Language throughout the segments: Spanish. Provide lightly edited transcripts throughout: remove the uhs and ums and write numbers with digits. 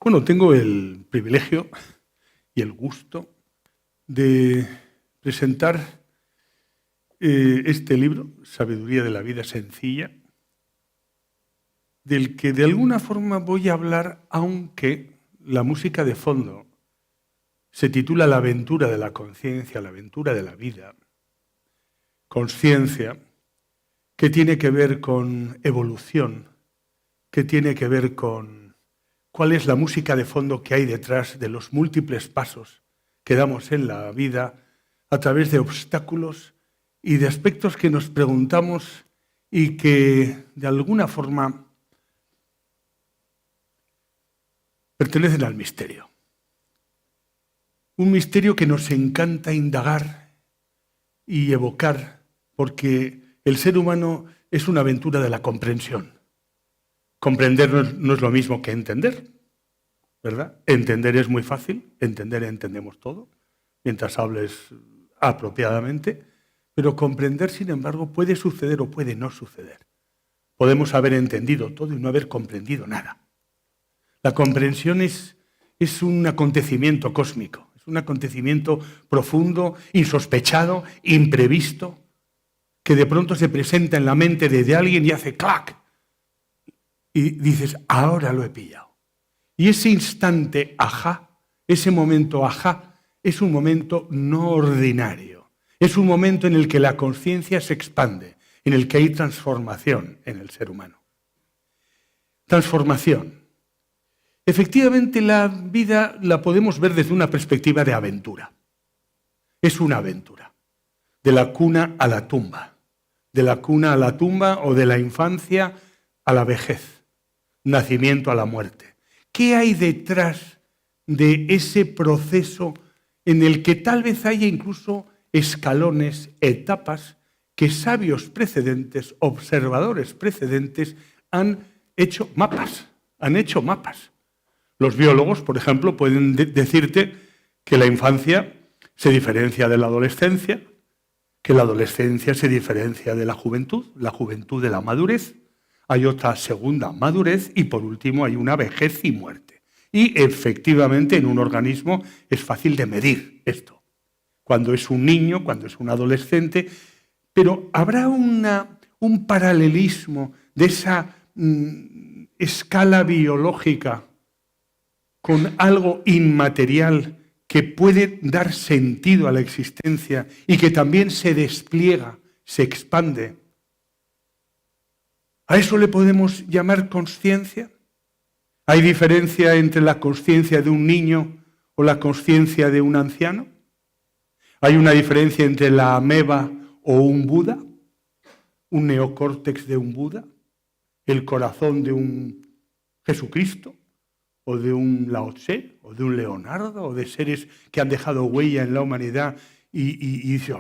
Bueno, tengo el privilegio y el gusto de presentar este libro, Sabiduría de la vida sencilla, del que de alguna forma voy a hablar, aunque la música de fondo se titula La aventura de la conciencia, la aventura de la vida. Consciencia, que tiene que ver con evolución, que tiene que ver con cuál es la música de fondo que hay detrás de los múltiples pasos que damos en la vida a través de obstáculos y de aspectos que nos preguntamos y que de alguna forma pertenecen al misterio. Un misterio que nos encanta indagar y evocar, porque el ser humano es una aventura de la comprensión. Comprender no es lo mismo que entender, ¿verdad? Entender es muy fácil, entendemos todo, mientras hables apropiadamente, pero comprender, sin embargo, puede suceder o puede no suceder. Podemos haber entendido todo y no haber comprendido nada. La comprensión es un acontecimiento cósmico, es un acontecimiento profundo, insospechado, imprevisto, que de pronto se presenta en la mente de alguien y hace ¡clac! Y dices, ahora lo he pillado. Y ese instante, ajá, ese momento, ajá, es un momento no ordinario. Es un momento en el que la conciencia se expande, en el que hay transformación en el ser humano. Transformación. Efectivamente, la vida la podemos ver desde una perspectiva de aventura. Es una aventura. De la cuna a la tumba. De la cuna a la tumba o de la infancia a la vejez. Nacimiento a la muerte. ¿Qué hay detrás de ese proceso en el que tal vez haya incluso escalones, etapas que sabios precedentes, observadores precedentes han hecho mapas? Los biólogos, por ejemplo, pueden decirte que la infancia se diferencia de la adolescencia, que la adolescencia se diferencia de la juventud de la madurez. Hay otra segunda madurez y por último hay una vejez y muerte. Y efectivamente en un organismo es fácil de medir esto. Cuando es un niño, cuando es un adolescente, pero habrá un paralelismo de esa escala biológica con algo inmaterial que puede dar sentido a la existencia y que también se despliega, se expande. ¿A eso le podemos llamar consciencia? ¿Hay diferencia entre la consciencia de un niño o la consciencia de un anciano? ¿Hay una diferencia entre la ameba o un Buda? ¿Un neocórtex de un Buda? ¿El corazón de un Jesucristo? ¿O de un Lao Tse? ¿O de un Leonardo? ¿O de seres que han dejado huella en la humanidad? Y dice,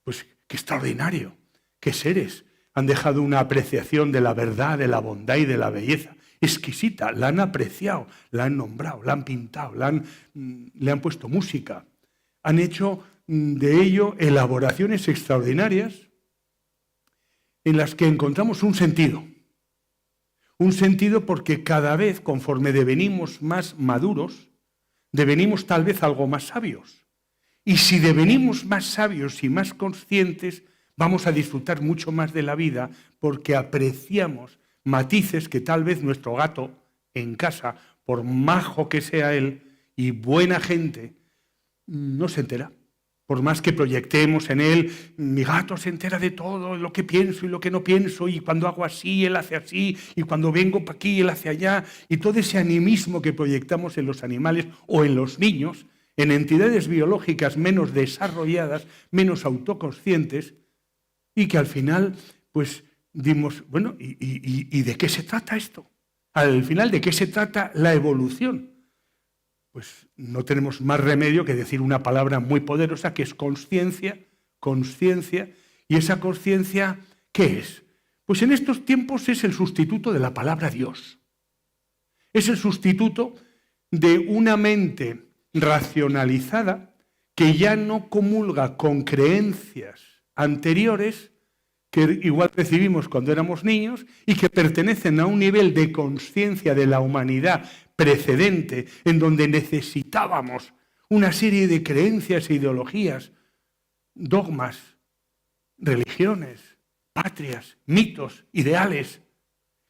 pues qué extraordinario, qué seres han dejado una apreciación de la verdad, de la bondad y de la belleza exquisita. La han apreciado, la han nombrado, la han pintado, le han puesto música. Han hecho de ello elaboraciones extraordinarias en las que encontramos un sentido. Un sentido porque cada vez, conforme devenimos más maduros, devenimos tal vez algo más sabios. Y si devenimos más sabios y más conscientes, vamos a disfrutar mucho más de la vida porque apreciamos matices que tal vez nuestro gato en casa, por majo que sea él y buena gente, no se entera. Por más que proyectemos en él, mi gato se entera de todo, lo que pienso y lo que no pienso, y cuando hago así, él hace así, y cuando vengo para aquí, él hace allá, y todo ese animismo que proyectamos en los animales o en los niños, en entidades biológicas menos desarrolladas, menos autoconscientes, y que al final, pues, dimos, bueno, ¿y de qué se trata esto? Al final, ¿de qué se trata la evolución? Pues no tenemos más remedio que decir una palabra muy poderosa que es consciencia, y esa consciencia, ¿qué es? Pues en estos tiempos es el sustituto de la palabra Dios. Es el sustituto de una mente racionalizada que ya no comulga con creencias anteriores que igual recibimos cuando éramos niños y que pertenecen a un nivel de conciencia de la humanidad precedente en donde necesitábamos una serie de creencias e ideologías, dogmas, religiones, patrias, mitos, ideales,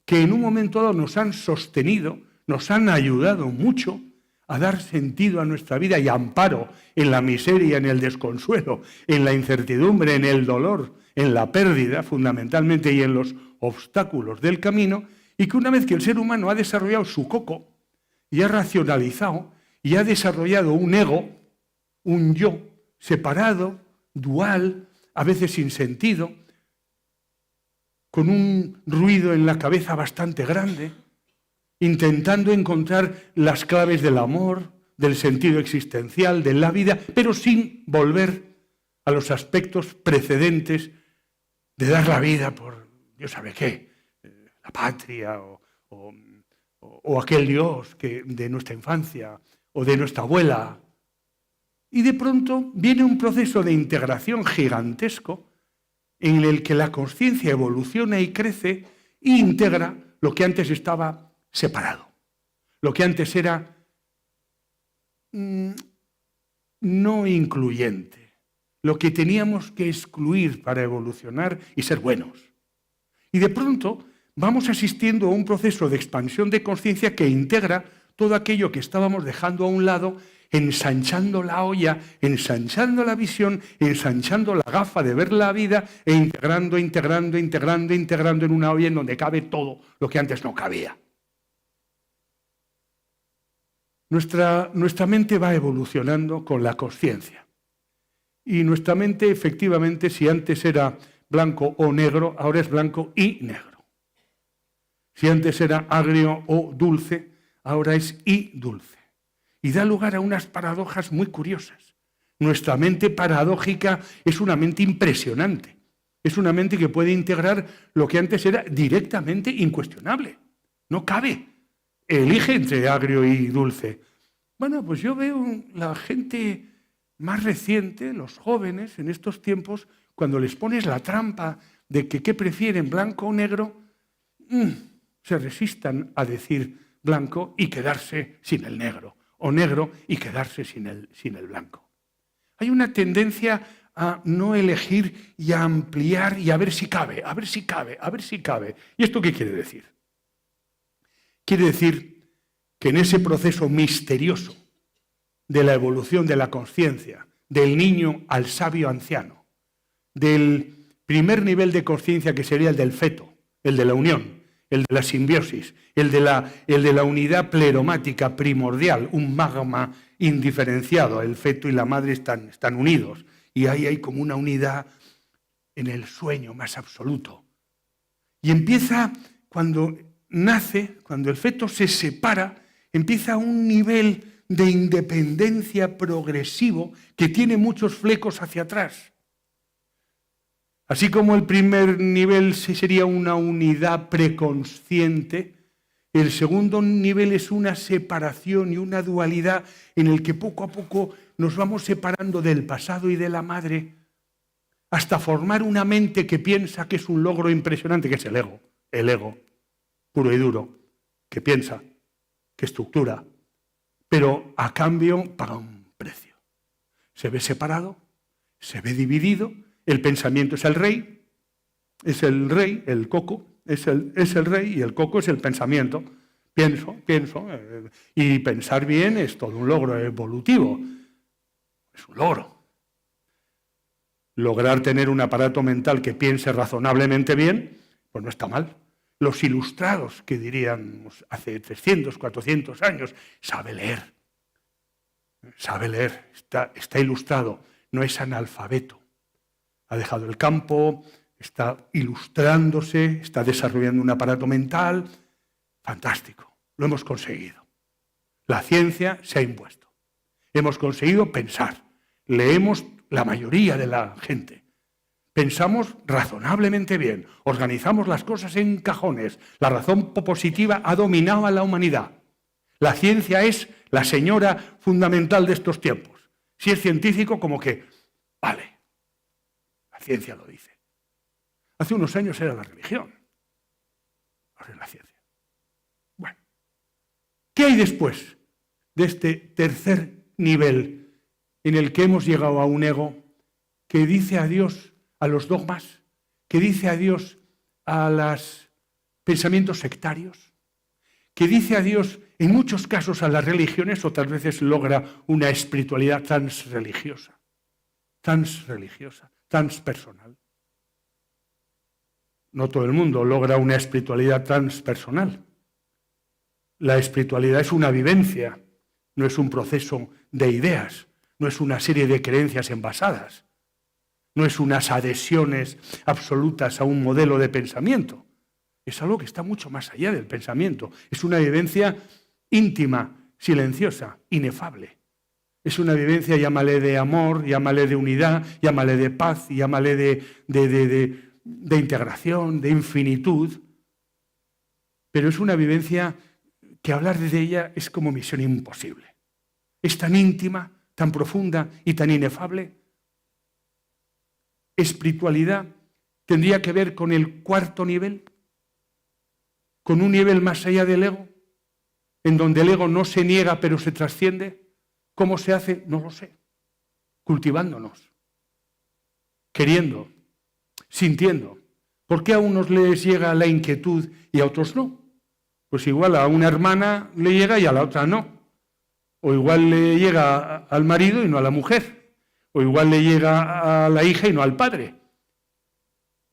que en un momento dado nos han sostenido, nos han ayudado mucho a dar sentido a nuestra vida y amparo en la miseria, en el desconsuelo, en la incertidumbre, en el dolor, en la pérdida fundamentalmente y en los obstáculos del camino, y que una vez que el ser humano ha desarrollado su coco y ha racionalizado y ha desarrollado un ego, un yo separado, dual, a veces sin sentido, con un ruido en la cabeza bastante grande, intentando encontrar las claves del amor, del sentido existencial, de la vida, pero sin volver a los aspectos precedentes de dar la vida por Dios sabe qué, la patria o aquel Dios de nuestra infancia o de nuestra abuela. Y de pronto viene un proceso de integración gigantesco en el que la conciencia evoluciona y crece e integra lo que antes estaba separado, lo que antes era no incluyente, lo que teníamos que excluir para evolucionar y ser buenos. Y de pronto vamos asistiendo a un proceso de expansión de conciencia que integra todo aquello que estábamos dejando a un lado, ensanchando la olla, ensanchando la visión, ensanchando la gafa de ver la vida e integrando en una olla en donde cabe todo lo que antes no cabía. Nuestra mente va evolucionando con la conciencia. Y nuestra mente, efectivamente, si antes era blanco o negro, ahora es blanco y negro. Si antes era agrio o dulce, ahora es y dulce. Y da lugar a unas paradojas muy curiosas. Nuestra mente paradójica es una mente impresionante. Es una mente que puede integrar lo que antes era directamente incuestionable. No cabe. Elige entre agrio y dulce. Bueno, pues yo veo la gente más reciente, los jóvenes en estos tiempos, cuando les pones la trampa de que qué prefieren, blanco o negro, se resistan a decir blanco y quedarse sin el negro, o negro y quedarse sin el blanco. Hay una tendencia a no elegir y a ampliar y a ver si cabe, a ver si cabe, a ver si cabe. ¿Y esto qué quiere decir? Quiere decir que en ese proceso misterioso de la evolución de la conciencia, del niño al sabio anciano, del primer nivel de conciencia que sería el del feto, el de la unión, el de la simbiosis, el de la unidad pleromática primordial, un magma indiferenciado. El feto y la madre están unidos y ahí hay como una unidad en el sueño más absoluto. Y empieza cuando nace, cuando el feto se separa, empieza un nivel de independencia progresivo que tiene muchos flecos hacia atrás. Así como el primer nivel sería una unidad preconsciente, el segundo nivel es una separación y una dualidad en el que poco a poco nos vamos separando del pasado y de la madre hasta formar una mente que piensa que es un logro impresionante, que es el ego puro y duro, que piensa, que estructura, pero a cambio paga un precio. Se ve separado, se ve dividido. El pensamiento es el rey, el coco es el rey y el coco es el pensamiento. Pienso, y pensar bien es todo un logro evolutivo, es un logro. Lograr tener un aparato mental que piense razonablemente bien, pues no está mal. Los ilustrados, que diríamos hace 300, 400 años, sabe leer, está ilustrado, no es analfabeto. Ha dejado el campo, está ilustrándose, está desarrollando un aparato mental. Fantástico, lo hemos conseguido. La ciencia se ha impuesto. Hemos conseguido pensar. Leemos la mayoría de la gente. Pensamos razonablemente bien, organizamos las cosas en cajones. La razón positiva ha dominado a la humanidad. La ciencia es la señora fundamental de estos tiempos. Si es científico, como que, vale. La ciencia lo dice. Hace unos años era la religión, ahora es la ciencia. Bueno, ¿qué hay después de este tercer nivel en el que hemos llegado a un ego que dice adiós a los dogmas, que dice adiós a los pensamientos sectarios, que dice adiós en muchos casos a las religiones, otras veces logra una espiritualidad transreligiosa, transpersonal? No todo el mundo logra una espiritualidad transpersonal. La espiritualidad es una vivencia, no es un proceso de ideas, no es una serie de creencias envasadas, no es unas adhesiones absolutas a un modelo de pensamiento. Es algo que está mucho más allá del pensamiento. Es una vivencia íntima, silenciosa, inefable. Es una vivencia, llámale de amor, llámale de unidad, llámale de paz, llámale de integración, de infinitud. Pero es una vivencia que hablar de ella es como misión imposible. Es tan íntima, tan profunda y tan inefable. Espiritualidad tendría que ver con el cuarto nivel, con un nivel más allá del ego, en donde el ego no se niega pero se trasciende. ¿Cómo se hace? No lo sé. Cultivándonos, queriendo, sintiendo. ¿Por qué a unos les llega la inquietud y a otros no? Pues igual a una hermana le llega y a la otra no. O igual le llega al marido y no a la mujer. O igual le llega a la hija y no al padre.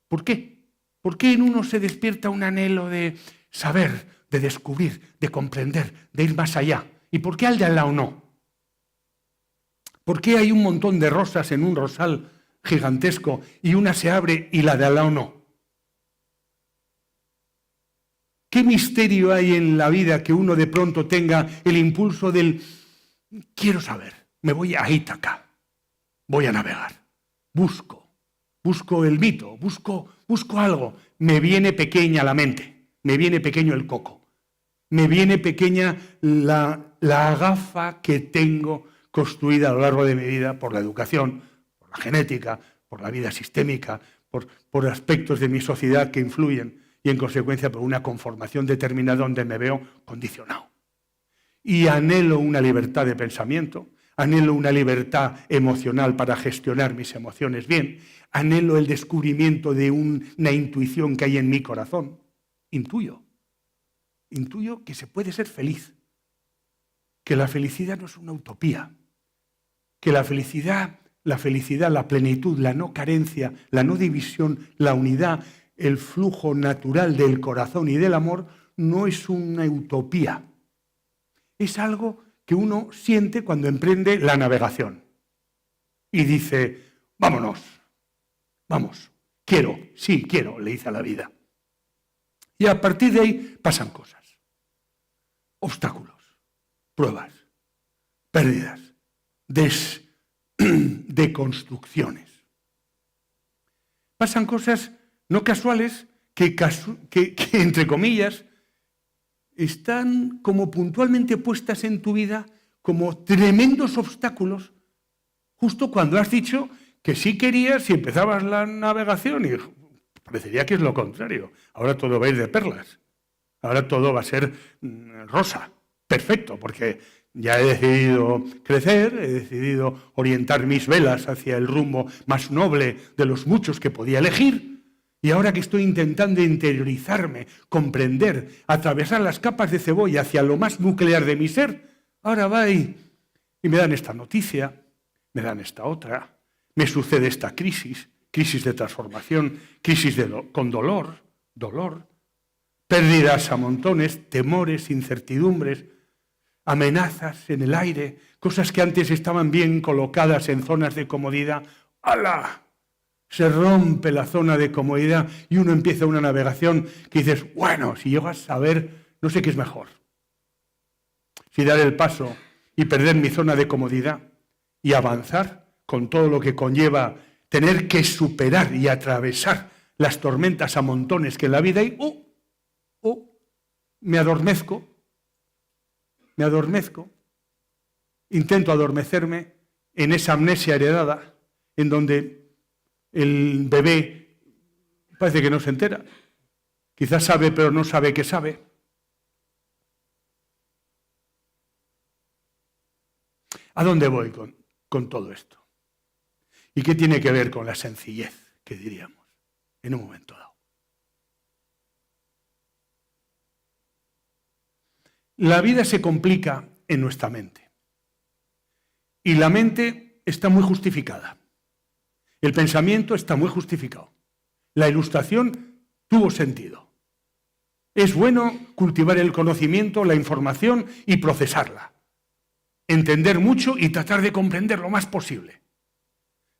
¿Por qué? ¿Por qué en uno se despierta un anhelo de saber, de descubrir, de comprender, de ir más allá? ¿Y por qué al de al lado no? ¿Por qué hay un montón de rosas en un rosal gigantesco y una se abre y la de al lado no? ¿Qué misterio hay en la vida que uno de pronto tenga el impulso del quiero saber, me voy a Ítaca, voy a navegar, busco el mito, busco algo, me viene pequeña la mente, me viene pequeño el coco, me viene pequeña la gafa que tengo construida a lo largo de mi vida por la educación, por la genética, por la vida sistémica, por aspectos de mi sociedad que influyen y en consecuencia por una conformación determinada donde me veo condicionado. Y anhelo una libertad de pensamiento, anhelo una libertad emocional para gestionar mis emociones bien, anhelo el descubrimiento de una intuición que hay en mi corazón. Intuyo que se puede ser feliz, que la felicidad no es una utopía, que la felicidad, la plenitud, la no carencia, la no división, la unidad, el flujo natural del corazón y del amor no es una utopía. Es algo que uno siente cuando emprende la navegación y dice, vámonos, vamos, quiero, le dice a la vida. Y a partir de ahí pasan cosas, obstáculos, pruebas, pérdidas, deconstrucciones. Pasan cosas no casuales que entre comillas, están como puntualmente puestas en tu vida como tremendos obstáculos, justo cuando has dicho que sí querías y empezabas la navegación y parecería que es lo contrario. Ahora todo va a ir de perlas, ahora todo va a ser rosa, perfecto, porque ya he decidido crecer, he decidido orientar mis velas hacia el rumbo más noble de los muchos que podía elegir. Y ahora que estoy intentando interiorizarme, comprender, atravesar las capas de cebolla hacia lo más nuclear de mi ser, ahora va y me dan esta noticia, me dan esta otra, me sucede esta crisis de transformación, con dolor, pérdidas a montones, temores, incertidumbres, amenazas en el aire, cosas que antes estaban bien colocadas en zonas de comodidad. ¡Hala! Se rompe la zona de comodidad y uno empieza una navegación que dices, bueno, si llegas a ver, no sé qué es mejor. Si dar el paso y perder mi zona de comodidad y avanzar con todo lo que conlleva tener que superar y atravesar las tormentas a montones que en la vida hay, me adormezco, intento adormecerme en esa amnesia heredada en donde El bebé parece que no se entera. Quizás sabe, pero no sabe que sabe. ¿A dónde voy con todo esto? ¿Y qué tiene que ver con la sencillez, que diríamos, en un momento dado? La vida se complica en nuestra mente. Y la mente está muy justificada. El pensamiento está muy justificado. La ilustración tuvo sentido. Es bueno cultivar el conocimiento, la información y procesarla. Entender mucho y tratar de comprender lo más posible.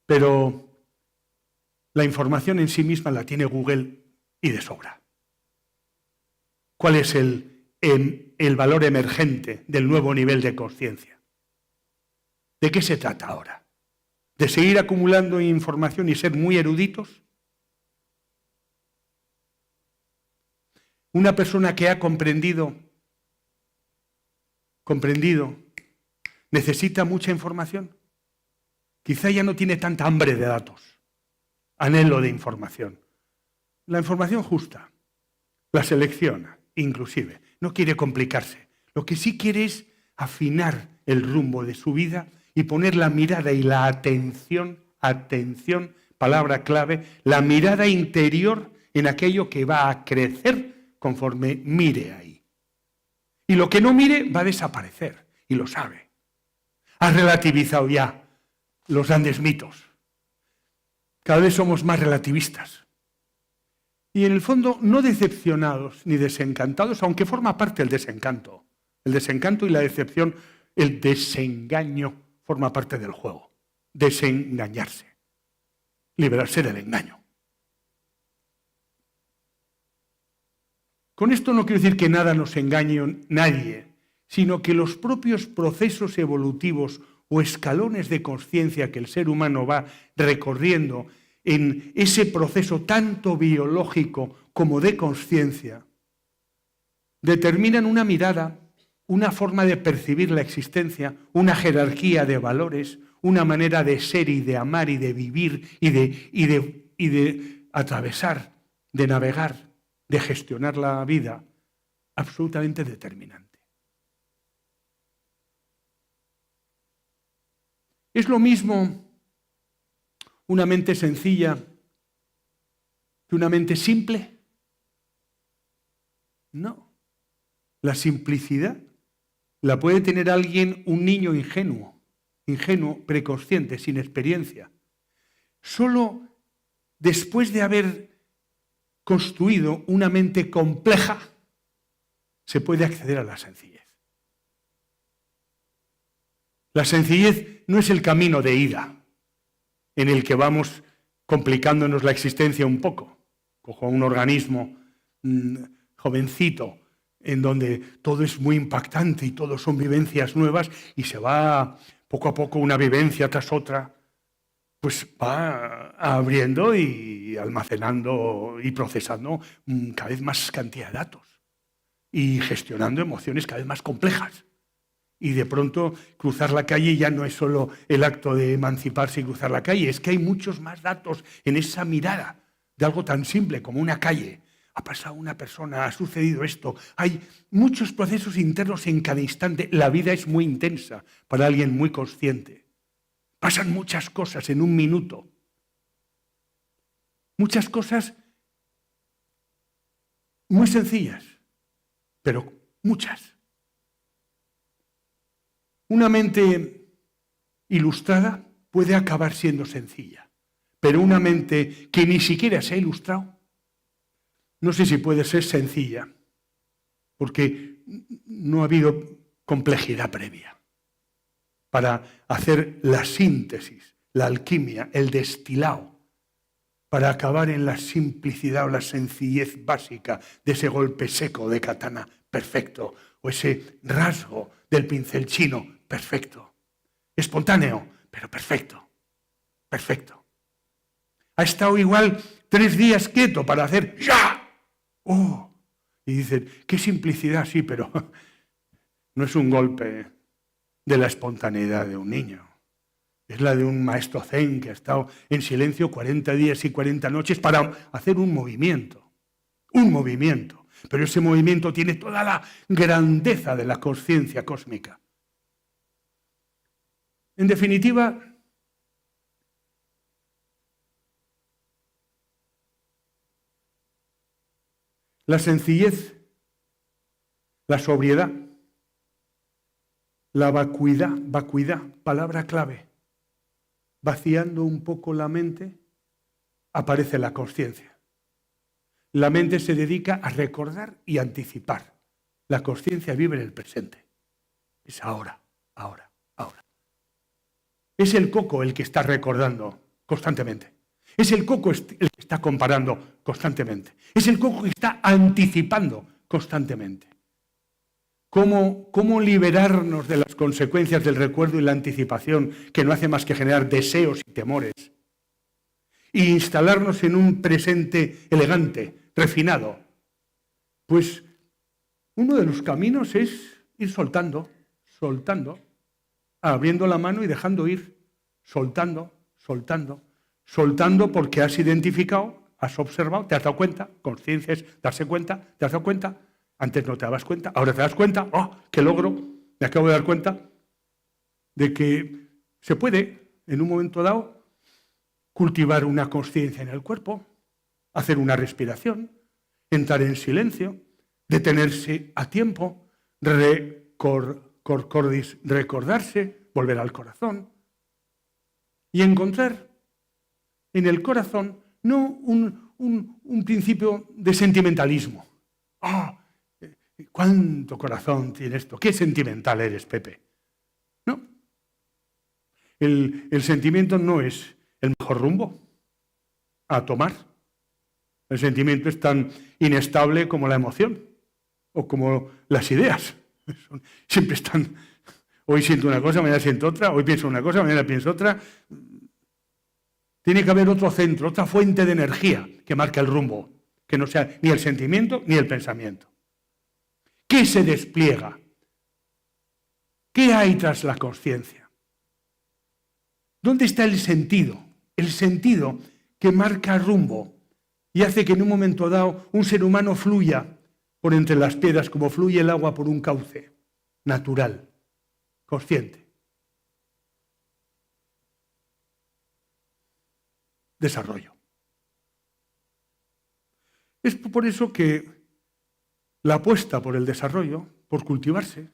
Pero la información en sí misma la tiene Google y de sobra. ¿Cuál es el valor emergente del nuevo nivel de conciencia? ¿De qué se trata ahora? ¿De seguir acumulando información y ser muy eruditos? Una persona que ha comprendido, necesita mucha información. Quizá ya no tiene tanta hambre de datos, anhelo de información. La información justa, la selecciona, inclusive. No quiere complicarse. Lo que sí quiere es afinar el rumbo de su vida y poner la mirada y la atención, palabra clave, la mirada interior en aquello que va a crecer conforme mire ahí. Y lo que no mire va a desaparecer, y lo sabe. Ha relativizado ya los grandes mitos. Cada vez somos más relativistas. Y en el fondo no decepcionados ni desencantados, aunque forma parte del desencanto. El desencanto y la decepción, el desengaño forma parte del juego. Desengañarse. Liberarse del engaño. Con esto no quiero decir que nada nos engañe nadie, sino que los propios procesos evolutivos o escalones de conciencia que el ser humano va recorriendo en ese proceso tanto biológico como de conciencia, determinan una mirada, una forma de percibir la existencia, una jerarquía de valores, una manera de ser y de amar y de vivir y de atravesar, de navegar, de gestionar la vida, absolutamente determinante. ¿Es lo mismo una mente sencilla que una mente simple? No. La simplicidad la puede tener alguien, un niño ingenuo, preconsciente, sin experiencia. Solo después de haber construido una mente compleja se puede acceder a la sencillez. La sencillez no es el camino de ida en el que vamos complicándonos la existencia un poco. Cojo un organismo jovencito en donde todo es muy impactante y todo son vivencias nuevas y se va poco a poco una vivencia tras otra, pues va abriendo y almacenando y procesando cada vez más cantidad de datos y gestionando emociones cada vez más complejas. Y de pronto cruzar la calle ya no es solo el acto de emanciparse y cruzar la calle, es que hay muchos más datos en esa mirada de algo tan simple como una calle. Ha pasado una persona, ha sucedido esto. Hay muchos procesos internos en cada instante. La vida es muy intensa para alguien muy consciente. Pasan muchas cosas en un minuto. Muchas cosas muy sencillas, pero muchas. Una mente ilustrada puede acabar siendo sencilla, pero una mente que ni siquiera se ha ilustrado, no sé si puede ser sencilla, porque no ha habido complejidad previa para hacer la síntesis, la alquimia, el destilado, para acabar en la simplicidad o la sencillez básica de ese golpe seco de katana perfecto, o ese rasgo del pincel chino perfecto, espontáneo, pero perfecto, perfecto. Ha estado igual 3 días quieto para hacer ¡ya! ¡Oh! Y dicen, qué simplicidad, sí, pero no es un golpe de la espontaneidad de un niño. Es la de un maestro zen que ha estado en silencio 40 días y 40 noches para hacer un movimiento. Un movimiento. Pero ese movimiento tiene toda la grandeza de la conciencia cósmica. En definitiva, la sencillez, la sobriedad, la vacuidad, palabra clave, vaciando un poco la mente, aparece la conciencia. La mente se dedica a recordar y anticipar. La conciencia vive en el presente. Es ahora, ahora, ahora. Es el coco el que está recordando constantemente. Es el coco el que está comparando constantemente. Es el coco que está anticipando constantemente. ¿Cómo liberarnos de las consecuencias del recuerdo y la anticipación, que no hace más que generar deseos y temores? E instalarnos en un presente elegante, refinado. Pues uno de los caminos es ir soltando, abriendo la mano y dejando ir, soltando porque has identificado, has observado, te has dado cuenta. Conciencia es darse cuenta, te has dado cuenta. Antes no te dabas cuenta, ahora te das cuenta. ¡Oh, qué logro! Me acabo de dar cuenta de que se puede, en un momento dado, cultivar una conciencia en el cuerpo, hacer una respiración, entrar en silencio, detenerse a tiempo, recordarse, volver al corazón y encontrar en el corazón no un principio de sentimentalismo. ¡Ah! ¿Cuánto corazón tiene esto? ¿Qué sentimental eres, Pepe? No. El sentimiento no es el mejor rumbo a tomar. El sentimiento es tan inestable como la emoción o como las ideas. Siempre están, hoy siento una cosa, mañana siento otra, hoy pienso una cosa, mañana pienso otra. Tiene que haber otro centro, otra fuente de energía que marque el rumbo, que no sea ni el sentimiento ni el pensamiento. ¿Qué se despliega? ¿Qué hay tras la conciencia? ¿Dónde está el sentido? El sentido que marca rumbo y hace que en un momento dado un ser humano fluya por entre las piedras como fluye el agua por un cauce natural, consciente. Desarrollo. Es por eso que la apuesta por el desarrollo, por cultivarse,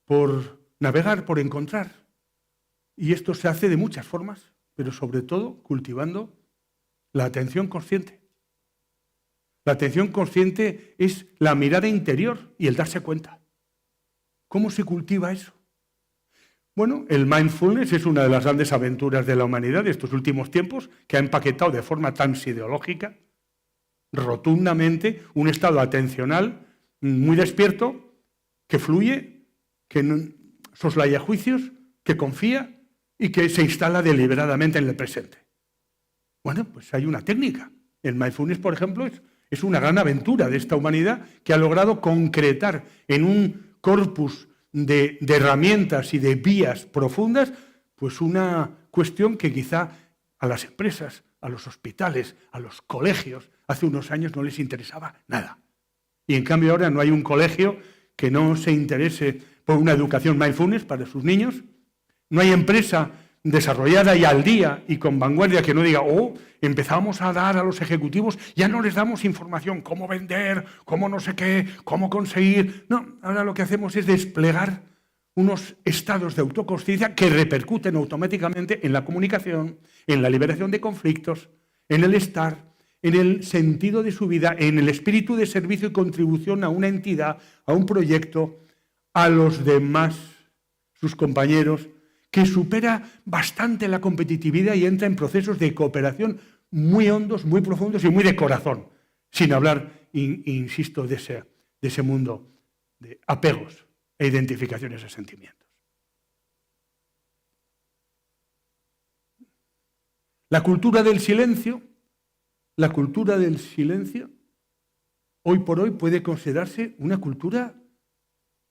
por navegar, por encontrar, y esto se hace de muchas formas, pero sobre todo cultivando la atención consciente. La atención consciente es la mirada interior y el darse cuenta. ¿Cómo se cultiva eso? Bueno, el mindfulness es una de las grandes aventuras de la humanidad de estos últimos tiempos, que ha empaquetado de forma tan ideológica, rotundamente, un estado atencional muy despierto, que fluye, que no soslaya juicios, que confía y que se instala deliberadamente en el presente. Bueno, pues hay una técnica. El mindfulness, por ejemplo, es una gran aventura de esta humanidad que ha logrado concretar en un corpus de herramientas y de vías profundas, pues una cuestión que quizá a las empresas, a los hospitales, a los colegios, hace unos años no les interesaba nada. Y en cambio ahora no hay un colegio que no se interese por una educación mindfulness para sus niños. No hay empresa desarrollada y al día y con vanguardia que no diga, oh, empezamos a dar a los ejecutivos, ya no les damos información, cómo vender, cómo no sé qué, cómo conseguir. No, ahora lo que hacemos es desplegar unos estados de autoconsciencia que repercuten automáticamente en la comunicación, en la liberación de conflictos, en el estar, en el sentido de su vida, en el espíritu de servicio y contribución a una entidad, a un proyecto, a los demás, sus compañeros, que supera bastante la competitividad y entra en procesos de cooperación muy hondos, muy profundos y muy de corazón, sin hablar, insisto, de ese mundo de apegos e identificaciones a sentimientos. La cultura del silencio, hoy por hoy puede considerarse una cultura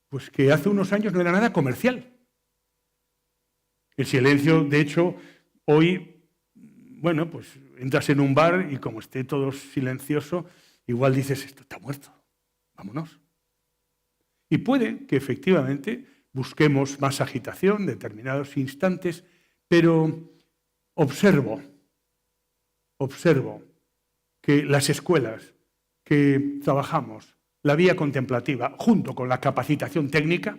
pues, que hace unos años no era nada comercial. El silencio, de hecho, hoy, bueno, pues entras en un bar y como esté todo silencioso, igual dices, esto está muerto, vámonos. Y puede que efectivamente busquemos más agitación en determinados instantes, pero observo que las escuelas que trabajamos la vía contemplativa junto con la capacitación técnica,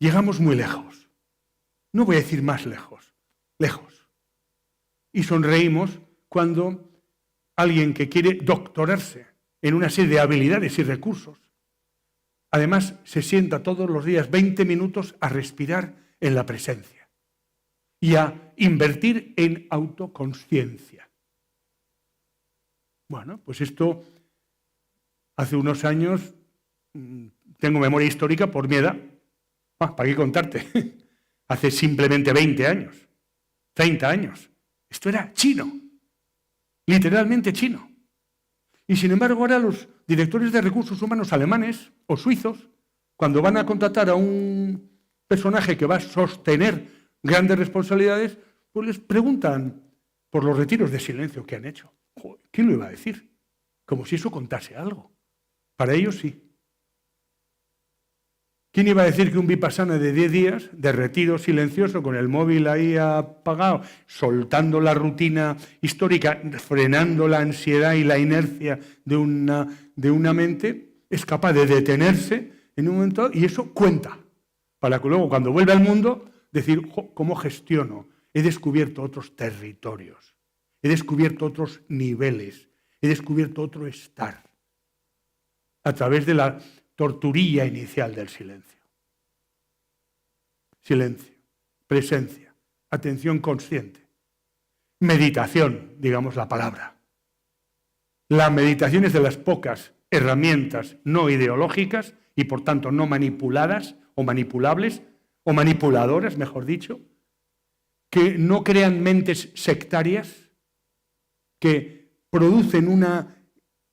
llegamos muy lejos. No voy a decir más lejos, lejos. Y sonreímos cuando alguien que quiere doctorarse en una serie de habilidades y recursos, además se sienta todos los días 20 minutos a respirar en la presencia y a invertir en autoconsciencia. Bueno, pues esto hace unos años, tengo memoria histórica por mi edad. ¿Para qué contarte? Hace simplemente 20 años, 30 años. Esto era chino, literalmente chino. Y sin embargo ahora los directores de recursos humanos alemanes o suizos, cuando van a contratar a un personaje que va a sostener grandes responsabilidades, pues les preguntan por los retiros de silencio que han hecho. Joder, ¿quién lo iba a decir? Como si eso contase algo. Para ellos sí. ¿Quién iba a decir que un vipassana de 10 días, de retiro silencioso, con el móvil ahí apagado, soltando la rutina histórica, frenando la ansiedad y la inercia de una mente, es capaz de detenerse en un momento y eso cuenta? Para que luego, cuando vuelve al mundo, decir, ¿cómo gestiono? He descubierto otros territorios, he descubierto otros niveles, he descubierto otro estar, a través de la torturilla inicial del silencio. Silencio, presencia, atención consciente, meditación, digamos la palabra. La meditación es de las pocas herramientas no ideológicas y por tanto no manipuladas o manipulables o manipuladoras, mejor dicho, que no crean mentes sectarias, que producen una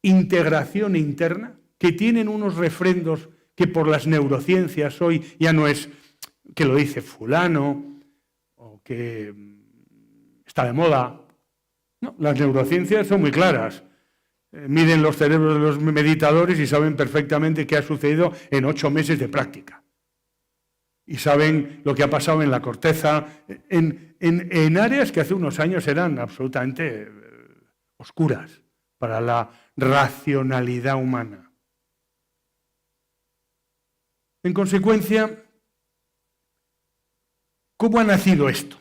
integración interna, que tienen unos refrendos que por las neurociencias hoy ya no es que lo dice fulano o que está de moda. No, las neurociencias son muy claras. Miden los cerebros de los meditadores y saben perfectamente qué ha sucedido en 8 meses de práctica. Y saben lo que ha pasado en la corteza, en áreas que hace unos años eran absolutamente oscuras para la racionalidad humana. En consecuencia, ¿cómo ha nacido esto?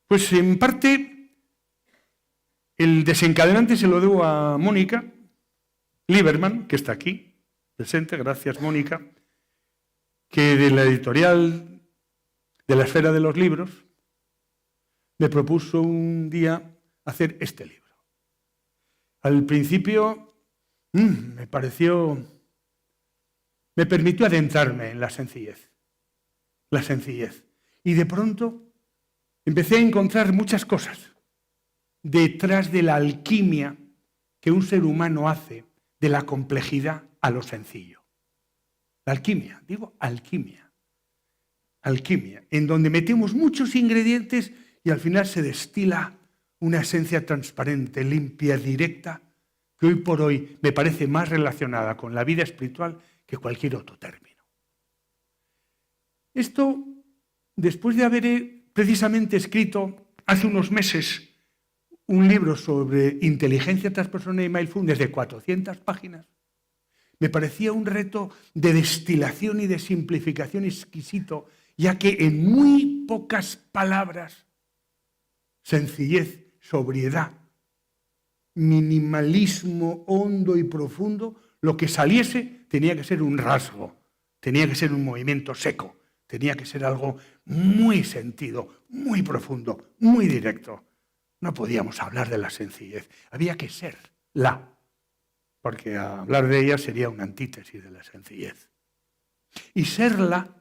Pues en parte el desencadenante se lo debo a Mónica Lieberman, que está aquí, presente, gracias Mónica, que de la editorial de la Esfera de los Libros me propuso un día hacer este libro. Al principio me permitió adentrarme en la sencillez. Y de pronto empecé a encontrar muchas cosas detrás de la alquimia que un ser humano hace de la complejidad a lo sencillo. La alquimia, digo alquimia. Alquimia, en donde metemos muchos ingredientes y al final se destila una esencia transparente, limpia, directa, que hoy por hoy me parece más relacionada con la vida espiritual que cualquier otro término. Esto, después de haber precisamente escrito hace unos meses un libro sobre inteligencia transpersonal y mindfulness de 400 páginas, me parecía un reto de destilación y de simplificación exquisito, ya que en muy pocas palabras, sencillez, sobriedad, minimalismo hondo y profundo, lo que saliese tenía que ser un rasgo, tenía que ser un movimiento seco, tenía que ser algo muy sentido, muy profundo, muy directo. No podíamos hablar de la sencillez, había que serla, porque hablar de ella sería una antítesis de la sencillez. Y serla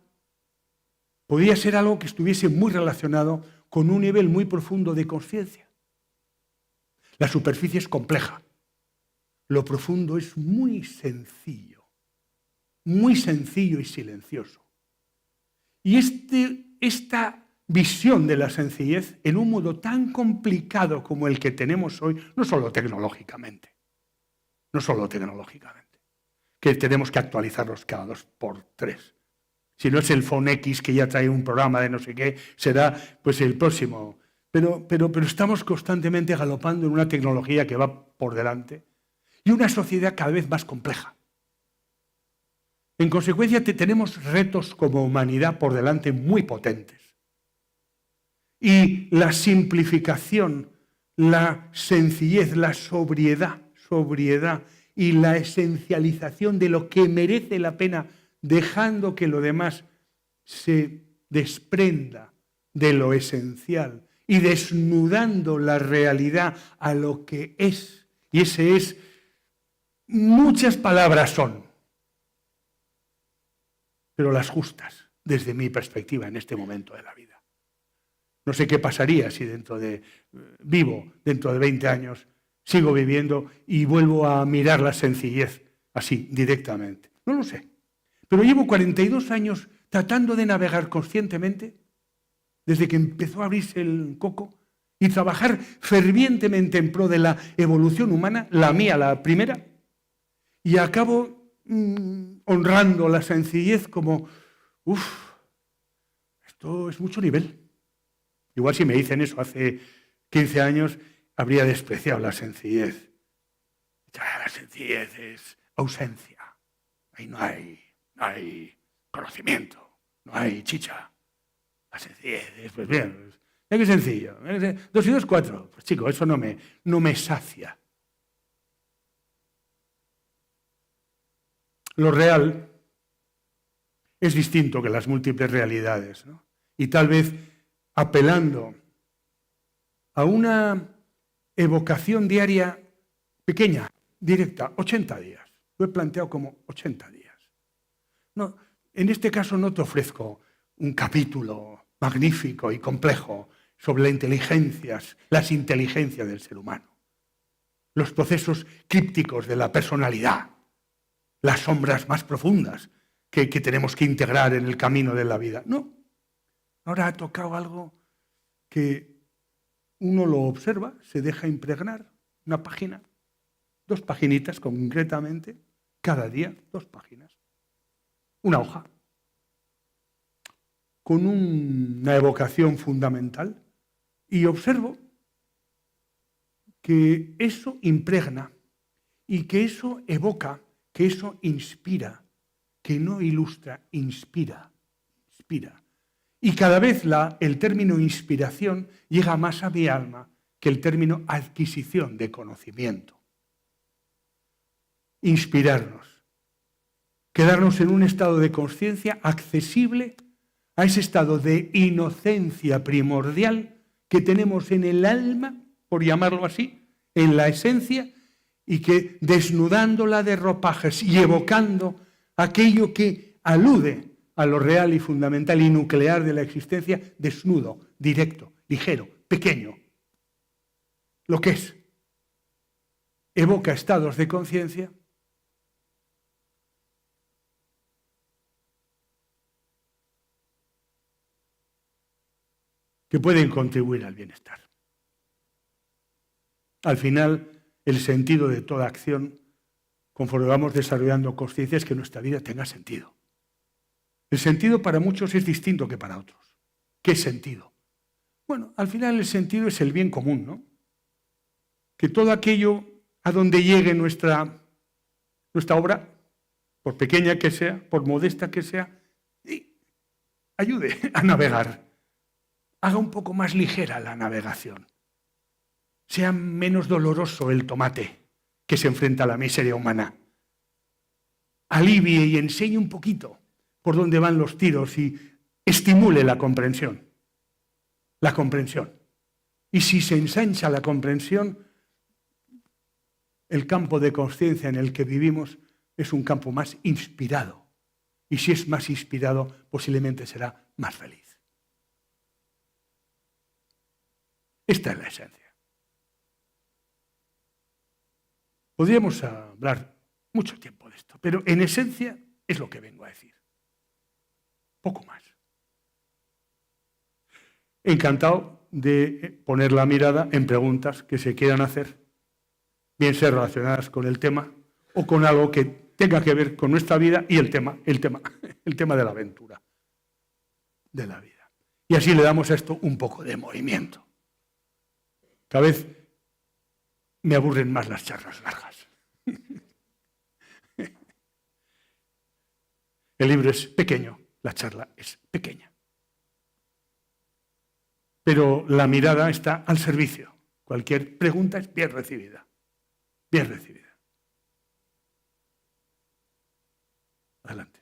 podía ser algo que estuviese muy relacionado con un nivel muy profundo de conciencia. La superficie es compleja, lo profundo es muy sencillo y silencioso. Y esta visión de la sencillez en un mundo tan complicado como el que tenemos hoy, no solo tecnológicamente, que tenemos que actualizarlos cada 2 por 3. Si no es el Phone X que ya trae un programa de no sé qué, será pues el próximo. Pero estamos constantemente galopando en una tecnología que va por delante y una sociedad cada vez más compleja. En consecuencia, tenemos retos como humanidad por delante muy potentes. Y la simplificación, la sencillez, la sobriedad y la esencialización de lo que merece la pena, dejando que lo demás se desprenda de lo esencial y desnudando la realidad a lo que es. Y ese es, muchas palabras son, pero las justas, desde mi perspectiva en este momento de la vida. No sé qué pasaría si vivo dentro de 20 años, sigo viviendo y vuelvo a mirar la sencillez así, directamente. No lo sé. Pero llevo 42 años tratando de navegar conscientemente, desde que empezó a abrirse el coco, y trabajar fervientemente en pro de la evolución humana, la mía, la primera, y acabo honrando la sencillez como, esto es mucho nivel. Igual si me dicen eso hace 15 años, habría despreciado la sencillez. La sencillez es ausencia. Ahí no hay conocimiento, no hay chicha. La sencillez es, pues bien, qué sencillo. 2 y 2, 4. Pues chico, eso no me sacia. Lo real es distinto que las múltiples realidades, ¿no? Y tal vez apelando a una evocación diaria pequeña, directa, 80 días. Lo he planteado como 80 días. No, en este caso no te ofrezco un capítulo magnífico y complejo sobre las inteligencias del ser humano, los procesos crípticos de la personalidad, las sombras más profundas que tenemos que integrar en el camino de la vida. No. Ahora ha tocado algo que uno lo observa, se deja impregnar, una página, 2 paginitas concretamente, cada día 2 páginas, una hoja, con una evocación fundamental, y observo que eso impregna y que eso evoca, que eso inspira, que no ilustra, inspira. Y cada vez el término inspiración llega más a mi alma que el término adquisición de conocimiento. Inspirarnos. Quedarnos en un estado de conciencia accesible a ese estado de inocencia primordial que tenemos en el alma, por llamarlo así, en la esencia, y que desnudándola de ropajes y evocando aquello que alude a lo real y fundamental y nuclear de la existencia, desnudo, directo, ligero, pequeño. Lo que es. Evoca estados de conciencia que pueden contribuir al bienestar. Al final, el sentido de toda acción, conforme vamos desarrollando conciencia, es que nuestra vida tenga sentido. El sentido para muchos es distinto que para otros. ¿Qué sentido? Bueno, al final el sentido es el bien común, ¿no? Que todo aquello a donde llegue nuestra obra, por pequeña que sea, por modesta que sea, ayude a navegar. Haga un poco más ligera la navegación. Sea menos doloroso el tomate que se enfrenta a la miseria humana. Alivie y enseñe un poquito por dónde van los tiros y estimule la comprensión. La comprensión. Y si se ensancha la comprensión, el campo de conciencia en el que vivimos es un campo más inspirado. Y si es más inspirado, posiblemente será más feliz. Esta es la esencia. Podríamos hablar mucho tiempo de esto, pero en esencia es lo que vengo a decir. Poco más. encantado de poner la mirada en preguntas que se quieran hacer, bien ser relacionadas con el tema o con algo que tenga que ver con nuestra vida y el tema de la aventura de la vida. Y así le damos a esto un poco de movimiento. Cada vez me aburren más las charlas largas. El libro es pequeño, la charla es pequeña. Pero la mirada está al servicio. Cualquier pregunta es bien recibida. Bien recibida. Adelante.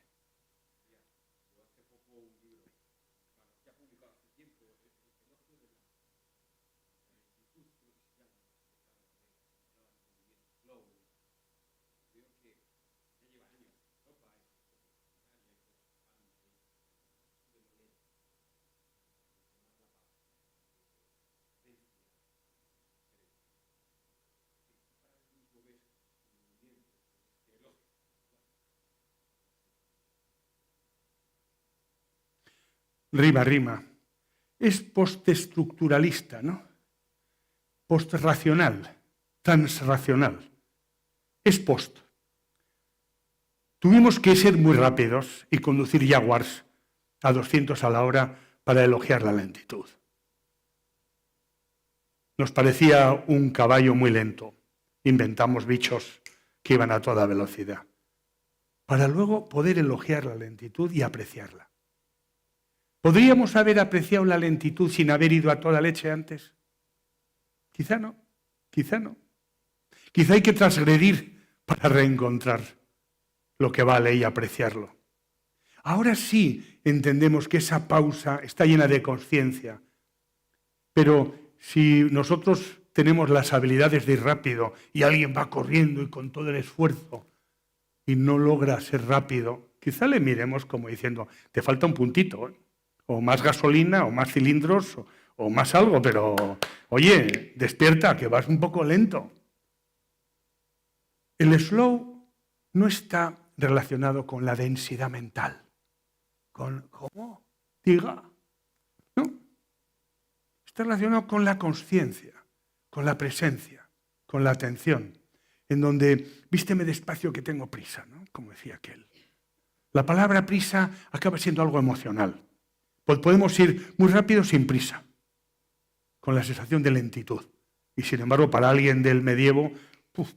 Rima. Es postestructuralista, ¿no? Postracional, transracional. Es post. Tuvimos que ser muy rápidos y conducir Jaguars a 200 a la hora para elogiar la lentitud. Nos parecía un caballo muy lento. Inventamos bichos que iban a toda velocidad, para luego poder elogiar la lentitud y apreciarla. ¿Podríamos haber apreciado la lentitud sin haber ido a toda leche antes? Quizá no, quizá no. Quizá hay que transgredir para reencontrar lo que vale y apreciarlo. Ahora sí entendemos que esa pausa está llena de conciencia, pero si nosotros tenemos las habilidades de ir rápido y alguien va corriendo y con todo el esfuerzo y no logra ser rápido, quizá le miremos como diciendo, te falta un puntito, ¿eh? O más gasolina, o más cilindros, o más algo, pero, oye, despierta, que vas un poco lento. El slow no está relacionado con la densidad mental. ¿Cómo? Diga. No. Está relacionado con la consciencia, con la presencia, con la atención, en donde, vísteme despacio que tengo prisa, ¿no? Como decía aquel. La palabra prisa acaba siendo algo emocional. Podemos ir muy rápido sin prisa, con la sensación de lentitud. Y sin embargo, para alguien del medievo,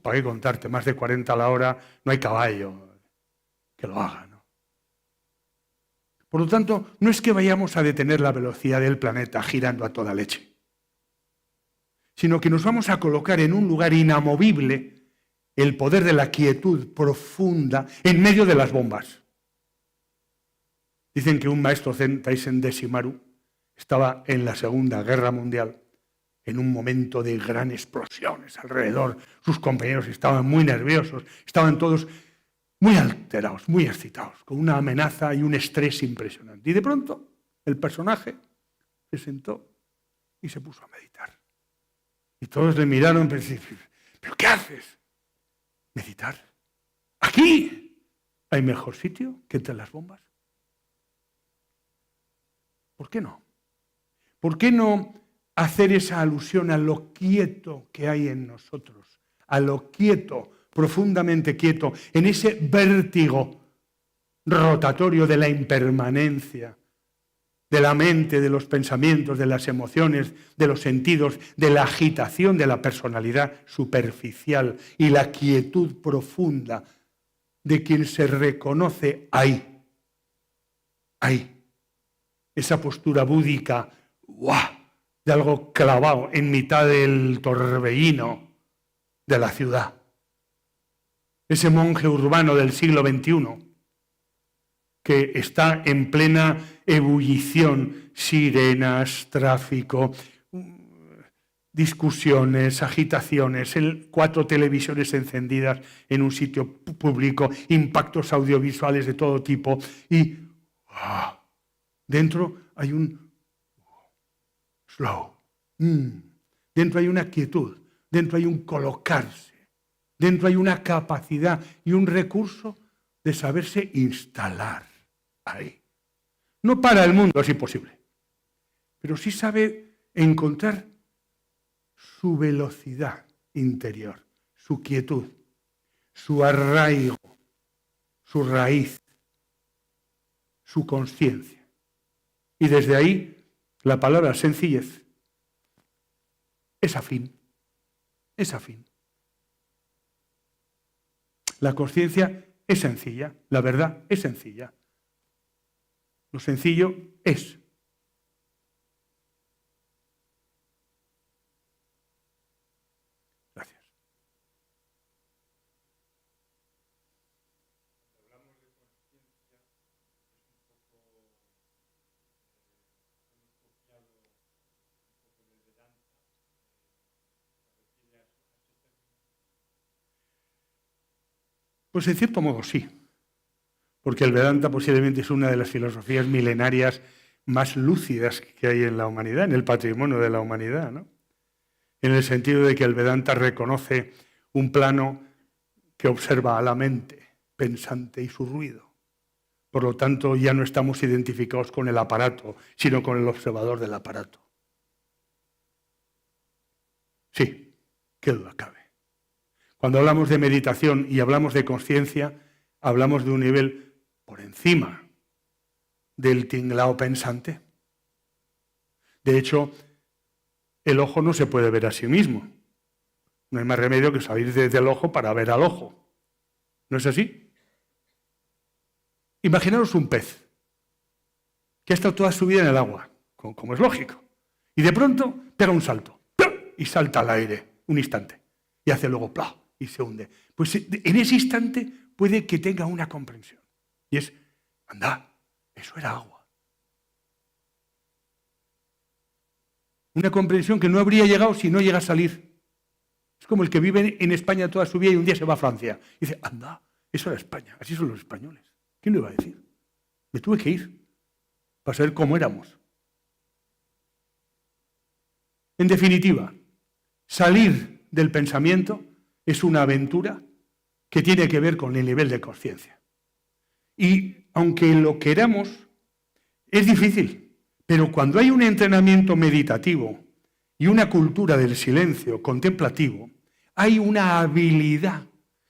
¿para qué contarte? Más de 40 a la hora, no hay caballo que lo haga, ¿no? Por lo tanto, no es que vayamos a detener la velocidad del planeta girando a toda leche, sino que nos vamos a colocar en un lugar inamovible, el poder de la quietud profunda en medio de las bombas. Dicen que un maestro zen, Taisen Deshimaru, estaba en la Segunda Guerra Mundial, en un momento de gran explosiones alrededor. Sus compañeros estaban muy nerviosos, estaban todos muy alterados, muy excitados, con una amenaza y un estrés impresionante. Y de pronto el personaje se sentó y se puso a meditar. Y todos le miraron y pensaron, ¿pero qué haces? Meditar. ¿Aquí hay mejor sitio que entre las bombas? ¿Por qué no? ¿Por qué no hacer esa alusión a lo quieto que hay en nosotros? A lo quieto, profundamente quieto, en ese vértigo rotatorio de la impermanencia, de la mente, de los pensamientos, de las emociones, de los sentidos, de la agitación de la personalidad superficial y la quietud profunda de quien se reconoce ahí. Esa postura búdica, ¡guau!, de algo clavado en mitad del torbellino de la ciudad. Ese monje urbano del siglo XXI que está en plena ebullición, sirenas, tráfico, discusiones, agitaciones, 4 televisiones encendidas en un sitio público, impactos audiovisuales de todo tipo y dentro hay un slow, dentro hay una quietud, dentro hay un colocarse, dentro hay una capacidad y un recurso de saberse instalar ahí. No para el mundo, es imposible, pero sí sabe encontrar su velocidad interior, su quietud, su arraigo, su raíz, su consciencia. Y desde ahí la palabra sencillez es afín, es afín. La consciencia es sencilla, la verdad es sencilla. Lo sencillo es. Gracias. Pues en cierto modo sí, porque el Vedanta posiblemente es una de las filosofías milenarias más lúcidas que hay en la humanidad, en el patrimonio de la humanidad, ¿no? En el sentido de que el Vedanta reconoce un plano que observa a la mente pensante y su ruido. Por lo tanto, ya no estamos identificados con el aparato, sino con el observador del aparato. Sí, qué duda cabe. Cuando hablamos de meditación y hablamos de consciencia, hablamos de un nivel por encima del tinglao pensante. De hecho, el ojo no se puede ver a sí mismo. No hay más remedio que salir desde el ojo para ver al ojo. ¿No es así? Imaginaros un pez que ha estado toda su vida en el agua, como es lógico, y de pronto pega un salto y salta al aire un instante y hace luego ¡plá! Y se hunde. Pues en ese instante puede que tenga una comprensión. Y es, anda, eso era agua. Una comprensión que no habría llegado si no llega a salir. Es como el que vive en España toda su vida y un día se va a Francia. Y dice, anda, eso era España, así son los españoles. ¿Quién lo iba a decir? Me tuve que ir para saber cómo éramos. En definitiva, salir del pensamiento es una aventura que tiene que ver con el nivel de conciencia. Y aunque lo queramos, es difícil, pero cuando hay un entrenamiento meditativo y una cultura del silencio contemplativo, hay una habilidad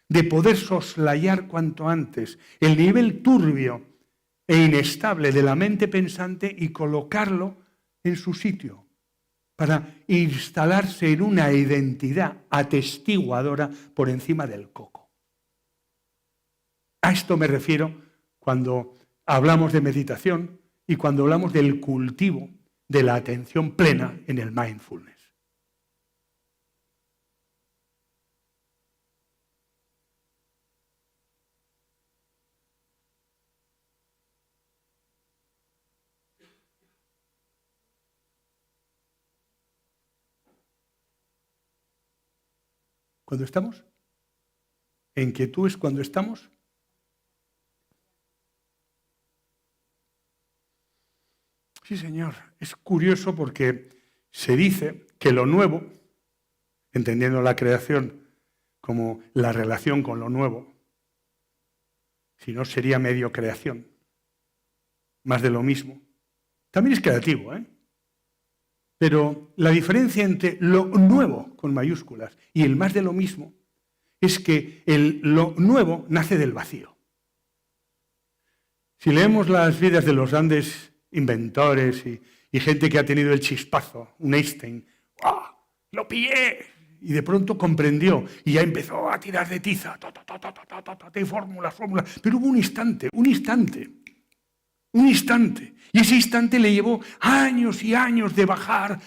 de poder soslayar cuanto antes el nivel turbio e inestable de la mente pensante y colocarlo en su sitio, para instalarse en una identidad atestiguadora por encima del coco. A esto me refiero cuando hablamos de meditación y cuando hablamos del cultivo de la atención plena en el mindfulness. ¿Cuándo estamos? ¿En quietud es cuando estamos? Sí, señor. Es curioso porque se dice que lo nuevo, entendiendo la creación como la relación con lo nuevo, si no sería medio creación, más de lo mismo. También es creativo, ¿eh? Pero la diferencia entre lo nuevo, con mayúsculas, y el más de lo mismo, es que lo nuevo nace del vacío. Si leemos las vidas de los grandes inventores y gente que ha tenido el chispazo, un Einstein, ¡oh, lo pillé! Y de pronto comprendió y ya empezó a tirar de tiza, fórmulas, pero hubo un instante. Y ese instante le llevó años y años de bajar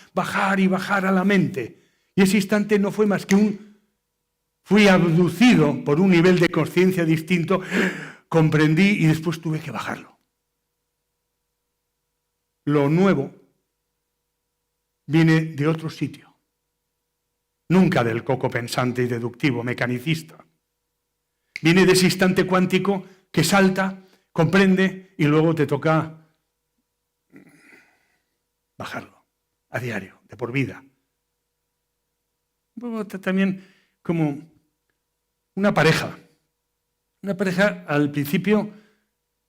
a la mente. Y ese instante no fue más que fui abducido por un nivel de conciencia distinto, comprendí y después tuve que bajarlo. Lo nuevo viene de otro sitio. Nunca del coco pensante y deductivo, mecanicista. Viene de ese instante cuántico que salta, comprende y luego te toca bajarlo a diario, de por vida. También como una pareja. Una pareja al principio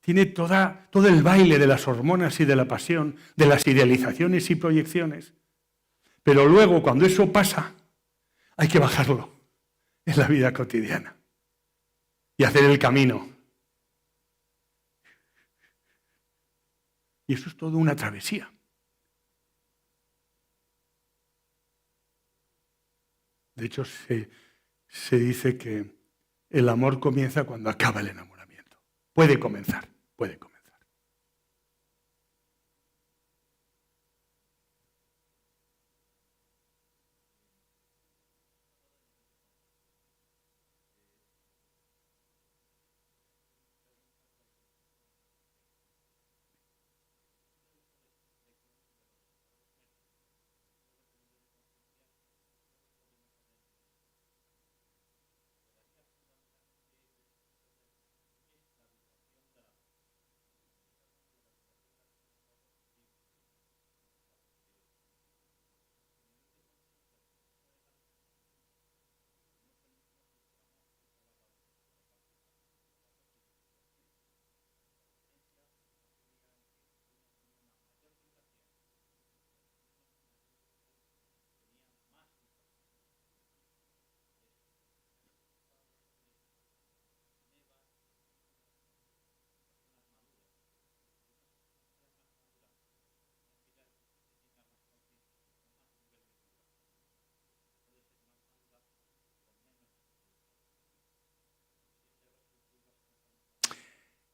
tiene todo el baile de las hormonas y de la pasión, de las idealizaciones y proyecciones. Pero luego, cuando eso pasa, hay que bajarlo en la vida cotidiana y hacer el camino. Y eso es todo una travesía. De hecho, se dice que el amor comienza cuando acaba el enamoramiento. Puede comenzar, puede comenzar.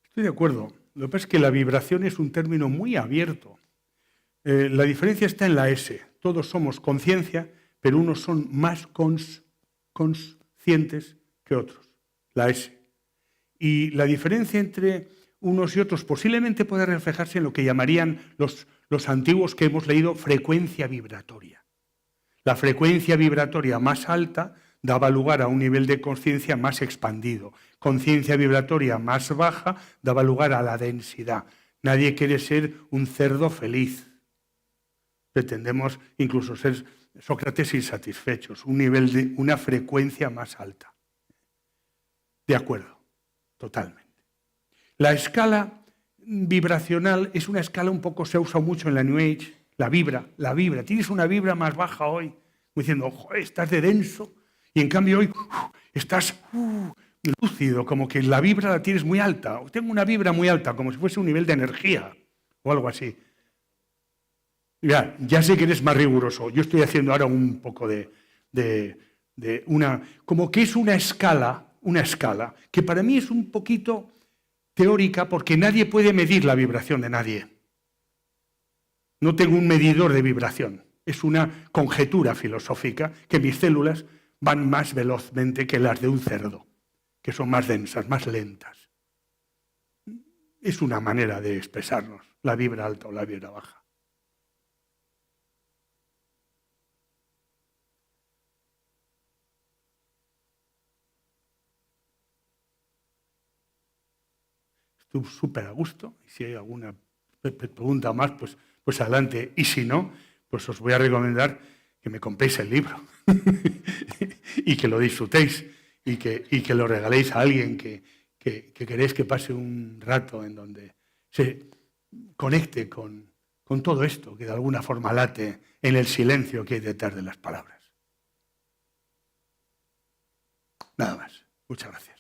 Estoy de acuerdo. Lo que pasa es que la vibración es un término muy abierto. La diferencia está en la S. Todos somos conciencia, pero unos son más conscientes que otros. La S. Y la diferencia entre unos y otros posiblemente puede reflejarse en lo que llamarían los antiguos que hemos leído frecuencia vibratoria. La frecuencia vibratoria más alta daba lugar a un nivel de conciencia más expandido. Conciencia vibratoria más baja daba lugar a la densidad. Nadie quiere ser un cerdo feliz. Pretendemos incluso ser Sócrates insatisfechos, una frecuencia más alta. De acuerdo, totalmente. La escala vibracional es una escala un poco, se ha usado mucho en la New Age, la vibra. Tienes una vibra más baja hoy, diciendo, estás de denso, y en cambio hoy estás lúcido, como que la vibra la tienes muy alta. Tengo una vibra muy alta, como si fuese un nivel de energía o algo así. Ya sé que eres más riguroso. Yo estoy haciendo ahora un poco como que es una escala que para mí es un poquito teórica porque nadie puede medir la vibración de nadie. No tengo un medidor de vibración. Es una conjetura filosófica que mis células van más velozmente que las de un cerdo, que son más densas, más lentas. Es una manera de expresarnos, la vibra alta o la vibra baja. Estoy súper a gusto, y si hay alguna pregunta más, pues adelante. Y si no, pues os voy a recomendar que me compréis el libro y que lo disfrutéis y que lo regaléis a alguien que queréis que pase un rato en donde se conecte con todo esto que de alguna forma late en el silencio que hay detrás de las palabras. Nada más. Muchas gracias.